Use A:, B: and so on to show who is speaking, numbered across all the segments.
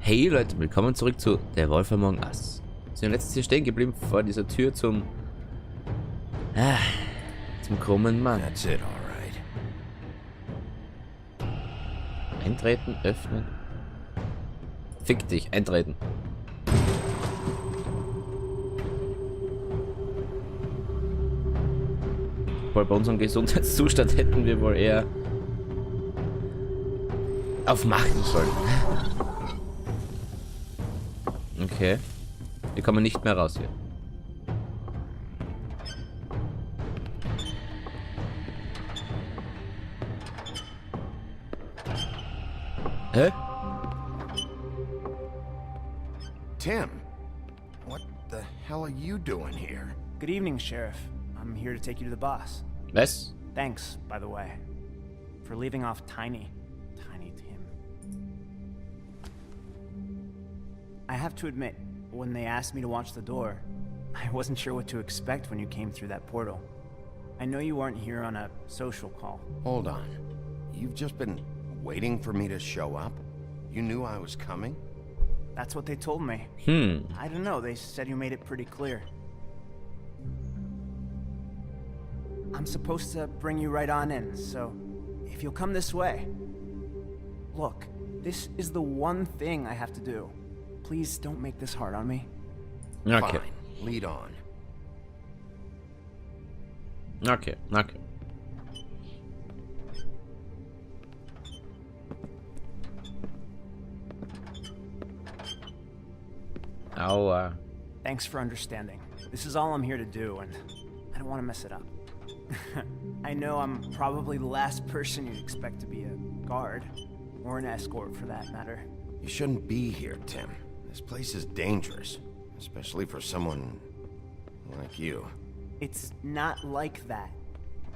A: Hey Leute, willkommen zurück zu Der Wolf Among Us. Wir sind letztes hier stehen geblieben vor dieser Tür zum Krummen Mann.
B: That's it, all right.
A: Eintreten, öffnen. Fick dich, eintreten. Weil bei unserem Gesundheitszustand hätten wir wohl eher auf Machen sollen. Okay. Wir kommen nicht mehr raus hier. Hä?
B: Tim, what the hell are you doing here?
C: Good evening, Sheriff. I'm here to take you to the boss.
A: Was?
C: Thanks, by the way, for leaving off Tiny Tim. I have to admit, when they asked me to watch the door, I wasn't sure what to expect when you came through that portal. I know you weren't here on a social call.
B: Hold on. You've just been waiting for me to show up? You knew I was coming?
C: That's what they told me. I don't know, they said you made it pretty clear. I'm supposed to bring you right on in, so if you'll come this way. Look, this is the one thing I have to do. Please don't make this hard on me.
A: Okay.
B: Fine. Lead on.
A: Okay. Aua.
C: Thanks for understanding. This is all I'm here to do, and I don't want to mess it up. I know I'm probably the last person you'd expect to be a guard, or an escort for that matter.
B: You shouldn't be here, Tim. This place is dangerous, especially for someone like you.
C: It's not like that.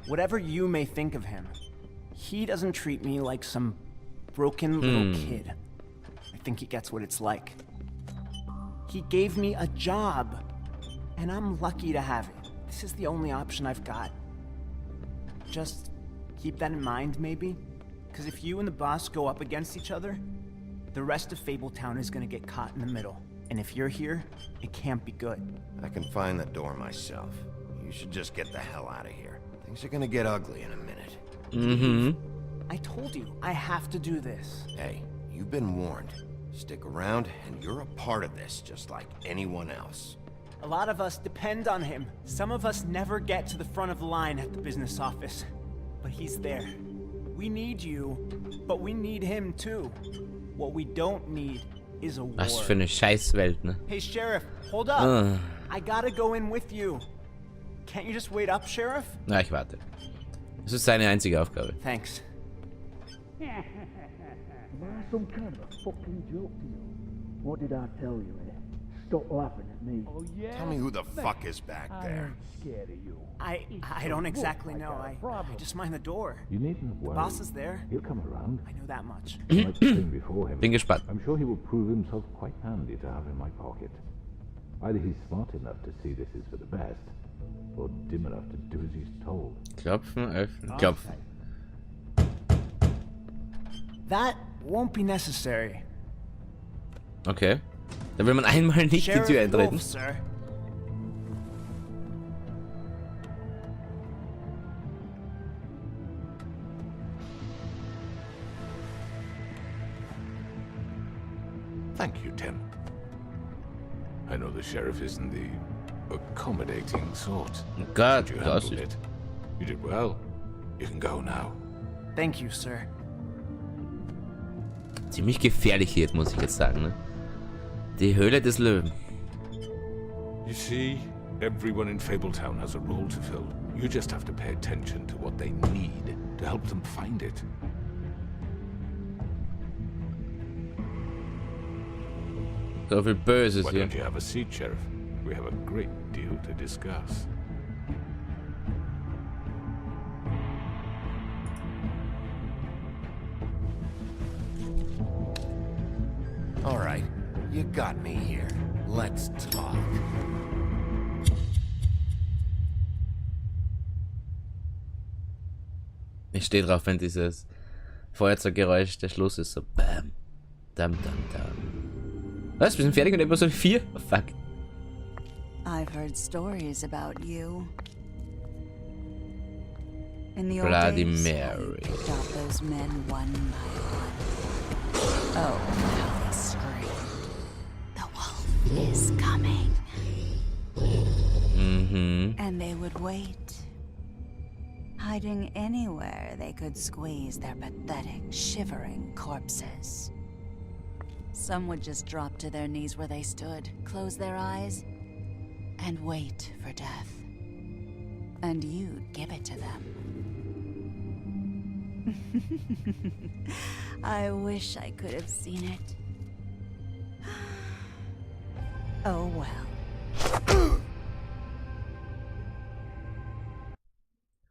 C: Whatever you may think of him, he doesn't treat me like some broken little kid. I think he gets what it's like. He gave me a job, and I'm lucky to have it. This is the only option I've got. Just keep that in mind, maybe? Because if you and the boss go up against each other, the rest of Fabletown is gonna get caught in the middle. And if you're here, it can't be good.
B: I can find the door myself. You should just get the hell out of here. Things are gonna get ugly in a minute.
C: I told you, I have to do this.
B: Hey, you've been warned. Stick around, and you're a part of this, just like anyone else.
C: A lot of us depend on him. Some of us never get to the front of the line at the business office. But he's there. We need you, but we need him too. What we don't need is a war.
A: Was für eine Scheißwelt, ne?
C: Hey, Sheriff, hold up. I gotta go in with you. Can't you just wait up, Sheriff?
A: Na, ich warte. Das ist seine einzige Aufgabe.
C: Thanks.
D: Am I some kind of a fucking joke to you? What did I tell you, eh? Stop laughing at me.
E: Oh, yeah?
B: Tell me who the fuck is back
E: I
B: there.
E: ain't scared of you.
C: I don't exactly know. I just mind the door.
F: You needn't
C: The
F: worry.
C: boss is there.
F: He'll come around.
C: I know that much.
F: Like the thing before him.
A: Bin gespannt.
F: I'm sure he will prove himself quite handy to have in my pocket. Either he's smart enough to see this is for the best, or dim enough to do as he's told.
A: Klopfen, öffnen, klopfen.
C: That won't be necessary.
A: Okay. Da will man einmal nicht die Tür
C: Sheriff
A: eintreten.
C: Wolf, sir.
F: Thank you, Tim. I know the sheriff isn't the accommodating sort.
A: Oh Gott,
F: But you
A: das
F: handled
A: ist...
F: it. You did well. You can go now.
C: Thank you, sir.
A: Ziemlich gefährlich hier, muss ich jetzt sagen, ne? Die Höhle des Löwen.
F: You see, everyone in Fabletown has a role to fill. You just have to pay attention to what they need to help them find it.
A: So viel Böses
F: Why
A: hier.
F: don't you have a seat, Sheriff? We have a great deal to discuss.
B: All right, you got me here. Let's talk.
A: Ich stehe drauf, wenn dieses Feuerzeuggeräusch der Schluss ist. So BAM. Dam, dam, dam. Was? Wir sind fertig mit Episode 4? Oh, fuck.
E: I've heard stories about you. In the old
A: Bloody
E: days,
A: Mary.
E: I picked off those men one by one. Oh, how they screamed. The wolf is coming. And they would wait, hiding anywhere they could squeeze their pathetic, shivering corpses. Some would just drop to their knees where they stood, close their eyes, and wait for death. And you'd give it to them. I wish I could have seen it. Oh well.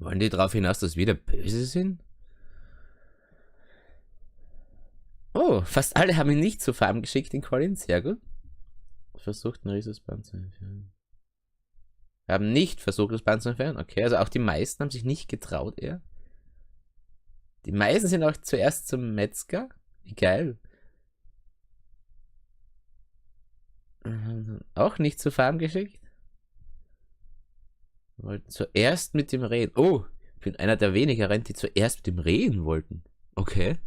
A: Wollen die darauf hinaus, dass wir der Böse sind? Oh, fast alle haben ihn nicht zu Farben geschickt, den Colin. Sehr gut. Versucht, ein riesiges Band zu entfernen. Wir haben nicht versucht, das Band zu entfernen. Okay, also auch die meisten haben sich nicht getraut, eher. Die meisten sind auch zuerst zum Metzger. Wie geil. Auch nicht zu Farben geschickt. Wollten zuerst mit dem reden. Oh, ich bin einer der wenigen, die zuerst mit dem reden wollten. Okay.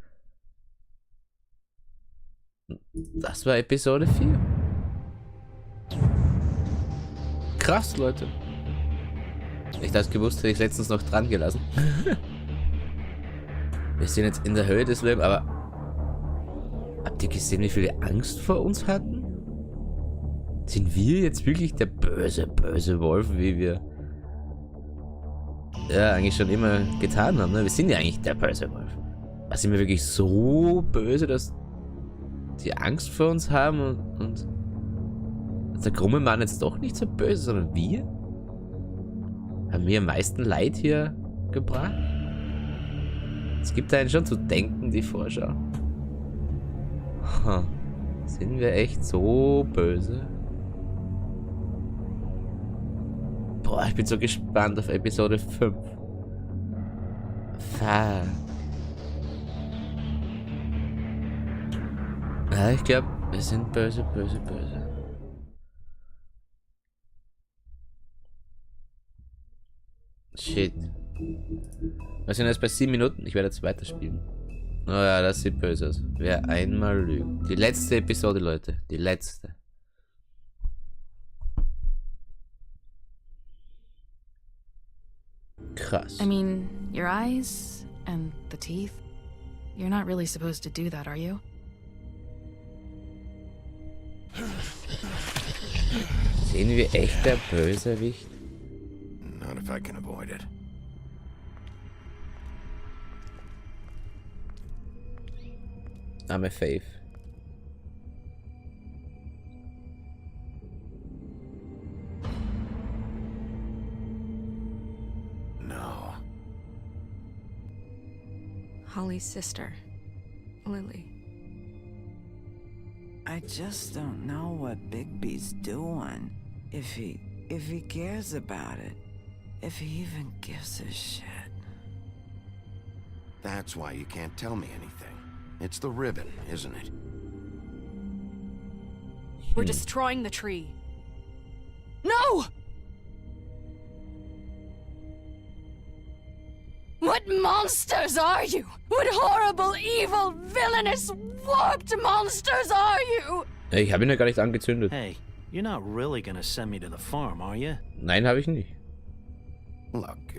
A: Das war Episode 4. Krass, Leute. Ich das gewusst, hätte ich letztens noch dran gelassen. Wir sind jetzt in der Höhe des Lebens, aber habt ihr gesehen, wie viele Angst vor uns hatten? Sind wir jetzt wirklich der böse, böse Wolf, wie wir ja eigentlich schon immer getan haben, ne? Wir sind ja eigentlich der böse Wolf. Aber sind wir wirklich so böse, dass die Angst vor uns haben und der Krumme Mann jetzt doch nicht so böse, sondern wir? Haben wir am meisten Leid hier gebracht? Es gibt einen schon zu denken, die Vorschau. Sind wir echt so böse? Boah, ich bin so gespannt auf Episode 5. Fuck. Ja, ich glaube, wir sind böse, böse, böse. Shit. Wir sind jetzt bei 7 Minuten. Ich werde jetzt weiterspielen. Oh ja, das sieht böse aus. Wer einmal lügt. Die letzte Episode, Leute. Die letzte. Krass.
G: I mean, your eyes and the teeth. You're not really supposed to do that, are you?
A: Sehen wir echt der Bösewicht?
B: Not if I can avoid it.
A: I'm a Faith.
B: No.
G: Holly's sister, Lily.
H: I just don't know what Bigby's doing. If he cares about it. If he even gives a shit.
B: That's why you can't tell me anything. It's the ribbon, isn't it?
I: We're destroying the tree. No! What monsters are you? What horrible, evil, villainous, warped monsters are you?
A: Ich habe ihn ja gar nicht angezündet.
J: Hey, you're not really gonna send me to the farm, are you?
A: Nein, habe ich nicht.
B: Look,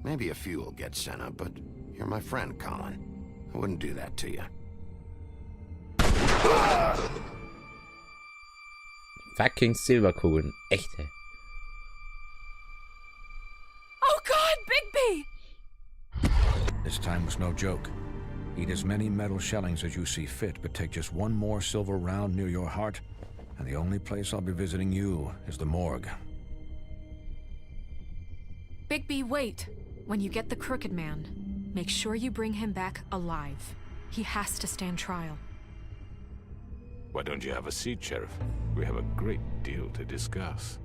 B: maybe a few will get sent up, but you're my friend, Colin. I wouldn't do that to you.
A: Fucking Silberkugeln. Echte.
I: Oh God, Bigby!
K: This time was no joke. Eat as many metal shellings as you see fit, but take just one more silver round near your heart, and the only place I'll be visiting you is the morgue.
I: Bigby, wait. When you get the Crooked Man, make sure you bring him back alive. He has to stand trial.
F: Why don't you have a seat, Sheriff? We have a great deal to discuss.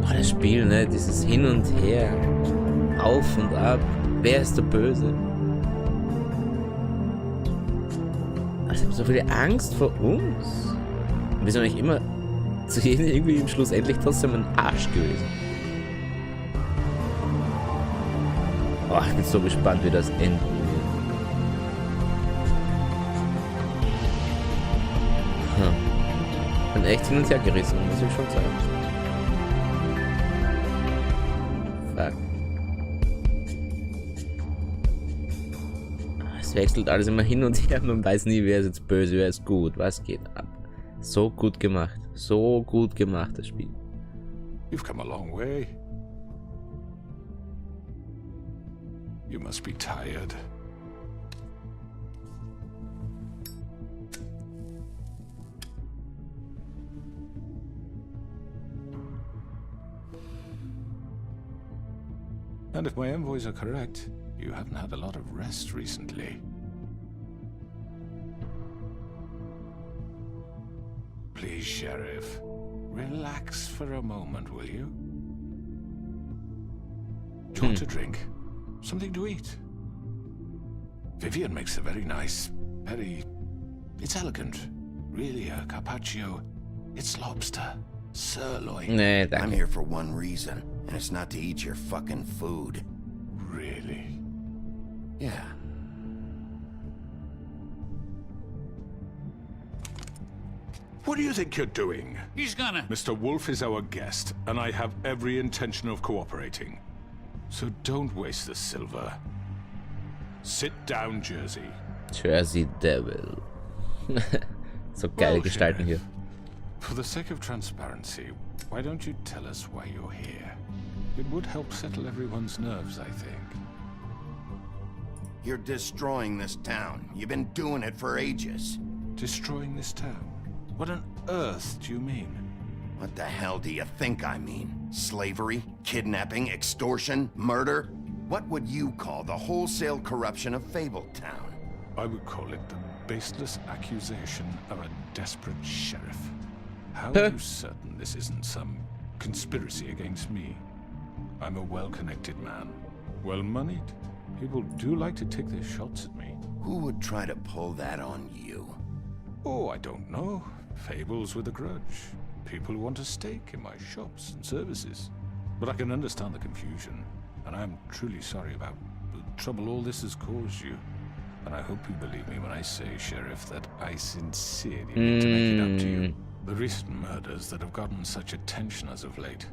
A: Oh, das Spiel, ne? Dieses Hin und Her. Auf und ab. Wer ist der Böse? Also, ich habe so viele Angst vor uns. Und wir sind eigentlich immer zu jedem irgendwie im Schluss endlich trotzdem ein Arsch gewesen. Oh, ich bin so gespannt, wie das enden wird. Bin echt hin und her gerissen, muss ich schon sagen. Fuck. Es wechselt alles immer hin und her, man weiß nie, wer ist jetzt böse, wer ist gut, was geht ab. So gut gemacht, das Spiel.
F: You've come a long way. You must be tired. And if my envoys are correct, you haven't had a lot of rest recently. Please, Sheriff, relax for a moment, will you? Do you want a drink? Something to eat? Vivian makes a very nice, it's elegant. Really, a carpaccio. It's lobster, sirloin.
B: I'm here for one reason, and it's not to eat your fucking food.
F: Really?
B: Yeah.
F: What do you think you're doing?
L: He's gonna...
F: Mr. Wolf is our guest, and I have every intention of cooperating. So don't waste the silver. Sit down, Jersey.
A: Jersey Devil. So geile Gestalten hier.
F: For the sake of transparency, why don't you tell us why you're here? It would help settle everyone's nerves, I think.
B: You're destroying this town. You've been doing it for ages.
F: Destroying this town? What on earth do you mean?
B: What the hell do you think I mean? Slavery? Kidnapping? Extortion? Murder? What would you call the wholesale corruption of Fabletown?
F: I would call it the baseless accusation of a desperate sheriff. How are you certain this isn't some conspiracy against me? I'm a well-connected man, well-moneyed. People do like to take their shots at me.
B: Who would try to pull that on you?
F: Oh, I don't know. Fables with a grudge. People who want a stake in my shops and services. But I can understand the confusion, and I'm truly sorry about the trouble all this has caused you. And I hope you believe me when I say, Sheriff, that I sincerely need to make it up to you. The recent murders that have gotten such attention as of late,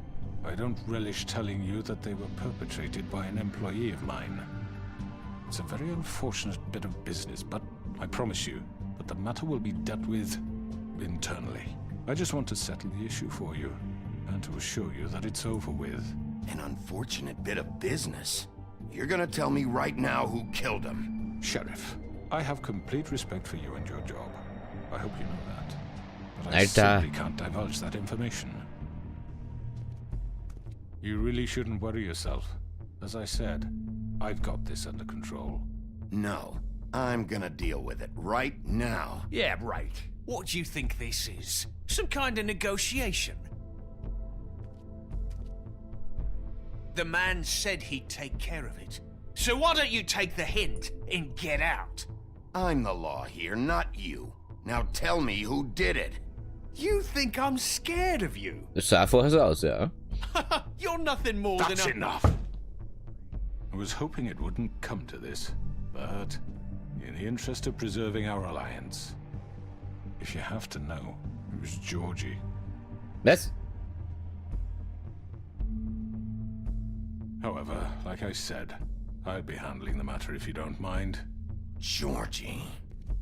F: I don't relish telling you that they were perpetrated by an employee of mine. It's a very unfortunate bit of business, but I promise you that the matter will be dealt with internally. I just want to settle the issue for you, and to assure you that it's over with.
B: An unfortunate bit of business? You're gonna tell me right now who killed him?
F: Sheriff, I have complete respect for you and your job. I hope you know that. But I
A: Alter.
F: simply can't divulge that information. You really shouldn't worry yourself. As I said, I've got this under control.
B: No, I'm gonna deal with it right now.
L: Yeah, right. What do you think this is? Some kind of negotiation? The man said he'd take care of it. So why don't you take the hint and get out?
B: I'm the law here, not you. Now tell me who did it.
L: You think I'm scared of you?
A: Das sah vorher so aus, ja.
L: You're nothing more than
F: That's
L: a...
F: enough! I was hoping it wouldn't come to this, but in the interest of preserving our alliance, if you have to know, it was Georgie.
A: Was?
F: However, like I said, I'd be handling the matter if you don't mind.
B: Georgie.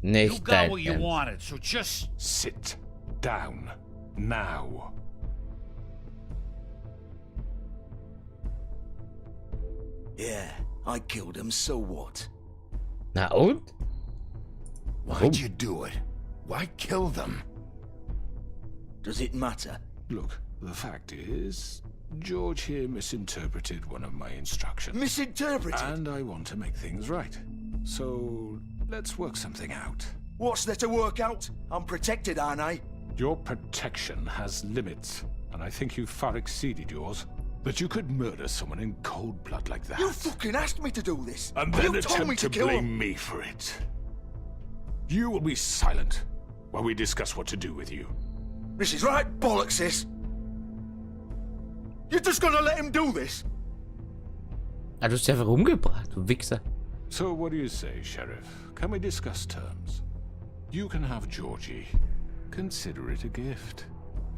L: You
A: Nicht
L: got
A: dein
L: what you
A: Ernst.
L: wanted, so just...
F: Sit down. Now.
L: Yeah, I killed him, so what?
A: Na und?
B: Why'd you do it? Why kill them?
L: Does it matter?
F: Look, the fact is, George here misinterpreted one of my instructions.
L: Misinterpreted?
F: And I want to make things right. So, let's work something out.
L: What's there to work out? I'm protected, aren't I?
F: Your protection has limits, and I think you've far exceeded yours. That you could murder someone in cold blood like that.
D: You fucking asked me to do this.
F: And then
D: you told me
F: attempt
D: to
F: to
D: kill
F: blame
D: him.
F: me for it. You will be silent while we discuss what to do with you.
D: This is right bollocks, this. You're just gonna let him do this?
A: Ah, du hast sie einfach umgebracht, du Wichser.
F: So what do you say, Sheriff? Can we discuss terms? You can have Georgie. Consider it a gift,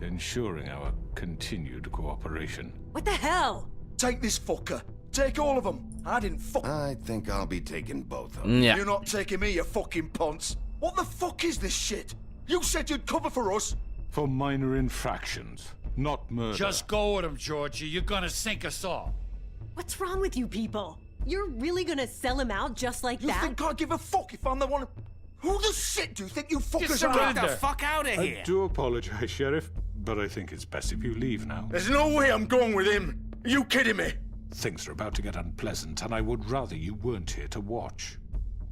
F: ensuring our continued cooperation.
M: What the hell?
D: Take this fucker. Take all of them. I didn't fuck.
B: I think I'll be taking both of them.
A: Ja.
D: You're not taking me, you fucking ponce. What the fuck is this shit? You said you'd cover for us.
F: For minor infractions, not murder.
N: Just go with him, Georgie. You're gonna sink us all.
M: What's wrong with you people? You're really gonna sell him out just like
D: You
M: that?
D: think I give a fuck if I'm the one? Who the shit do you think you fuckers are?
L: Get the fuck out of here!
F: I do apologize, Sheriff, but I think it's best if you leave now.
D: There's no way I'm going with him. Are you kidding me?
F: Things are about to get unpleasant, and I would rather you weren't here to watch.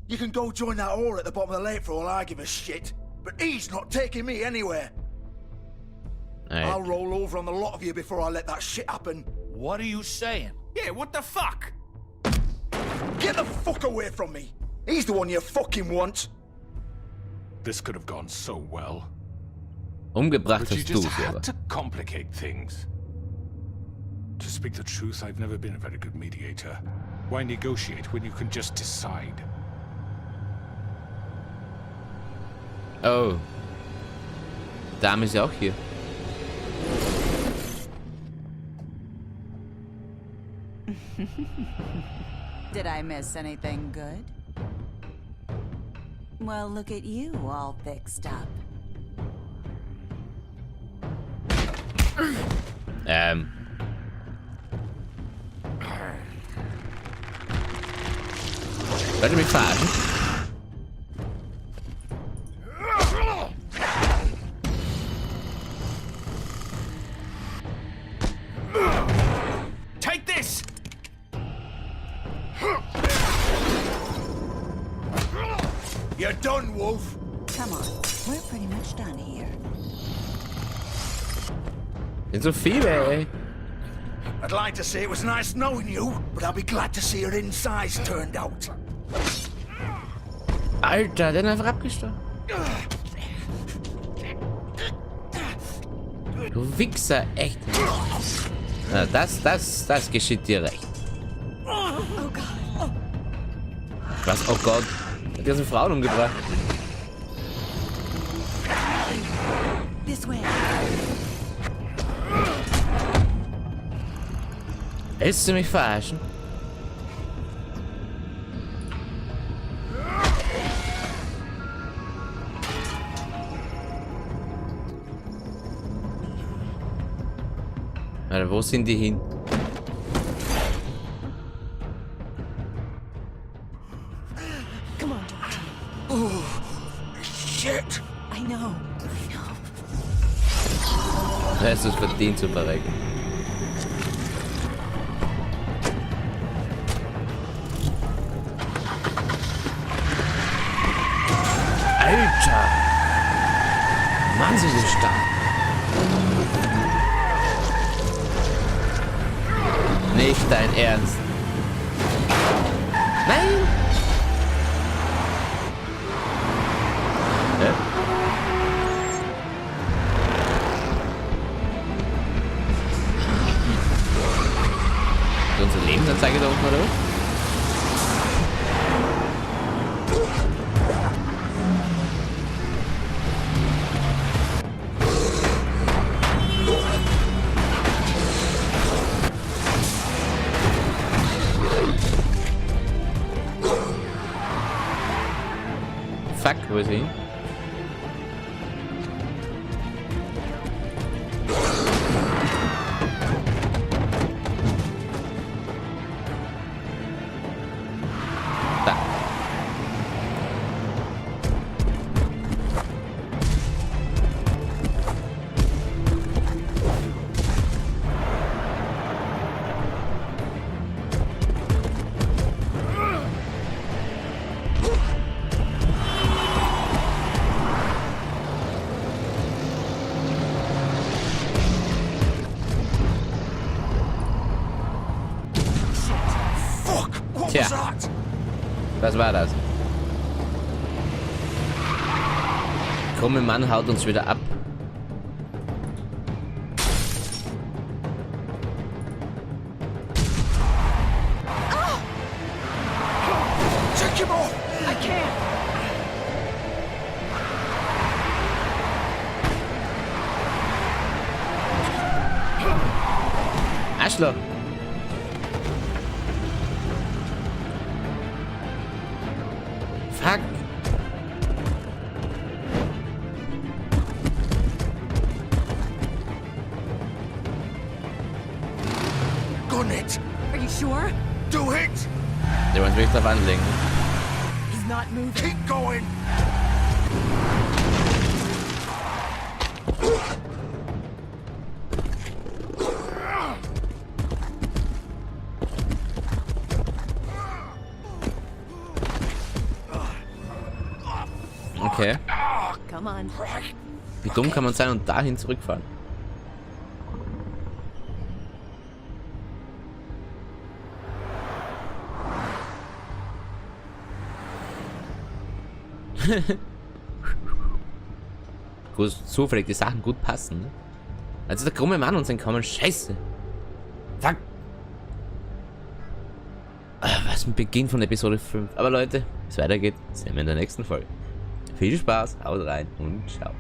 D: You can go join that whore at the bottom of the lake for all I give a shit. But he's not taking me anywhere.
A: Alright.
D: I'll roll over on the lot of you before I let that shit happen.
N: What are you saying?
L: Yeah, what the fuck?
D: Get the fuck away from me. He's the one you fucking want.
F: This could have gone so well.
A: Umgebracht
F: But you
A: hast du
F: just
A: sie aber.
F: had to complicate things. To speak the truth, I've never been a very good mediator. Why negotiate when you can just decide?
A: Oh. Dame ist ja auch hier.
E: Did I miss anything good? Well, look at you all fixed up.
A: Wollt ihr mich verarschen?
L: Take this!
D: You're done, Wolf.
E: Come on, we're pretty much done here.
A: Sind so viele, ey.
D: I'd like to say it was nice knowing you, but I'll be glad to see your insides turned out.
A: Alter, den einfach abgestochen. Du Wichser, echt. Na, das geschieht dir recht.
M: Oh God.
A: Was? Oh Gott. Hat ganze Frauen umgebracht.
M: This way.
A: Willst du mich verarschen? Alter, wo sind die hin?
M: Come on, Georgie.
D: Oh, shit.
M: I know.
A: Du hast es verdient zu verrecken. Alter! Mann, sie sind stark. Nicht dein Ernst. Nein! Hä? Ist unsere Lebensanzeige da unten, oder was? Fuck, wo ist sie? Da. Tja. Was war das? Krumme Mann haut uns wieder ab.
L: Take him off! I can't!
A: Arschloch! Fuck!
L: Gun it!
M: Are you sure?
L: Do it!
A: Der wollen wirklich drauf anlegen.
M: He's not moving.
L: Keep going!
A: Okay.
M: Come on.
A: Wie dumm kann man sein und dahin zurückfahren? Gut, zufällig die Sachen gut passen. Ne? Also der krumme Mann uns entkommen. Scheiße. Fuck. Was mit Beginn von Episode 5. Aber Leute, wie es weitergeht, sehen wir in der nächsten Folge. Viel Spaß, haut rein und ciao.